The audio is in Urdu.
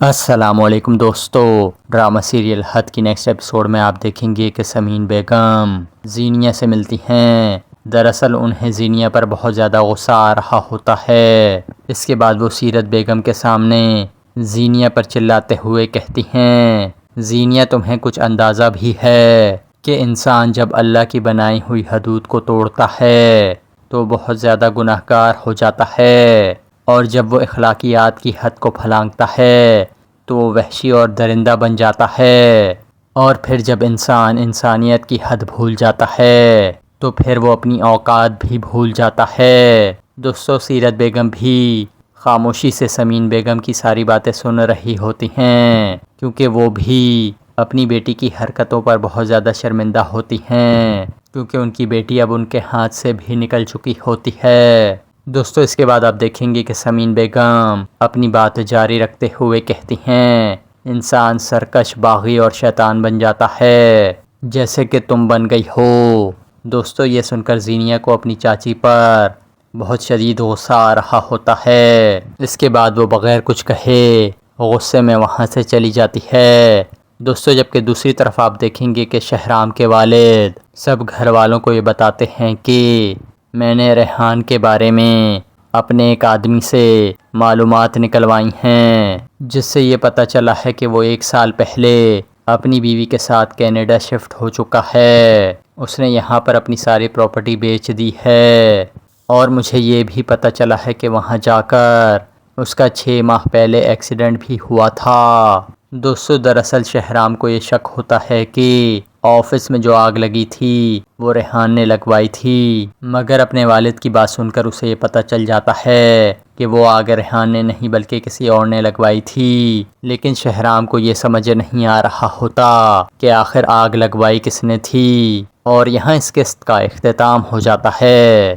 السلام علیکم دوستو، ڈرامہ سیریل حد کی نیکسٹ ایپیسوڈ میں آپ دیکھیں گے کہ سمین بیگم زینیا سے ملتی ہیں۔ دراصل انہیں زینیا پر بہت زیادہ غصہ آ رہا ہوتا ہے۔ اس کے بعد وہ سیرت بیگم کے سامنے زینیا پر چلاتے ہوئے کہتی ہیں، زینیا تمہیں کچھ اندازہ بھی ہے کہ انسان جب اللہ کی بنائی ہوئی حدود کو توڑتا ہے تو بہت زیادہ گناہ گار ہو جاتا ہے، اور جب وہ اخلاقیات کی حد کو پھلانگتا ہے تو وہ وحشی اور درندہ بن جاتا ہے، اور پھر جب انسان انسانیت کی حد بھول جاتا ہے تو پھر وہ اپنی اوقات بھی بھول جاتا ہے۔ دوستو، سیرت بیگم بھی خاموشی سے سمین بیگم کی ساری باتیں سن رہی ہوتی ہیں، کیونکہ وہ بھی اپنی بیٹی کی حرکتوں پر بہت زیادہ شرمندہ ہوتی ہیں، کیونکہ ان کی بیٹی اب ان کے ہاتھ سے بھی نکل چکی ہوتی ہے۔ دوستو، اس کے بعد آپ دیکھیں گے کہ سمین بیگم اپنی بات جاری رکھتے ہوئے کہتی ہیں، انسان سرکش، باغی اور شیطان بن جاتا ہے جیسے کہ تم بن گئی ہو۔ دوستو، یہ سن کر زینیا کو اپنی چاچی پر بہت شدید غصہ آ رہا ہوتا ہے۔ اس کے بعد وہ بغیر کچھ کہے غصے میں وہاں سے چلی جاتی ہے۔ دوستو، جبکہ دوسری طرف آپ دیکھیں گے کہ شہرام کے والد سب گھر والوں کو یہ بتاتے ہیں کہ میں نے ریحان کے بارے میں اپنے ایک آدمی سے معلومات نکلوائی ہیں، جس سے یہ پتہ چلا ہے کہ وہ 1 سال پہلے اپنی بیوی کے ساتھ کینیڈا شفٹ ہو چکا ہے۔ اس نے یہاں پر اپنی ساری پراپرٹی بیچ دی ہے، اور مجھے یہ بھی پتہ چلا ہے کہ وہاں جا کر اس کا 6 ماہ پہلے ایکسیڈنٹ بھی ہوا تھا۔ دوستو، دراصل شہرام کو یہ شک ہوتا ہے کہ آفس میں جو آگ لگی تھی وہ ریحان نے لگوائی تھی، مگر اپنے والد کی بات سن کر اسے یہ پتہ چل جاتا ہے کہ وہ آگ ریحان نے نہیں بلکہ کسی اور نے لگوائی تھی، لیکن شہرام کو یہ سمجھ نہیں آ رہا ہوتا کہ آخر آگ لگوائی کس نے تھی، اور یہاں اس قسط کا اختتام ہو جاتا ہے۔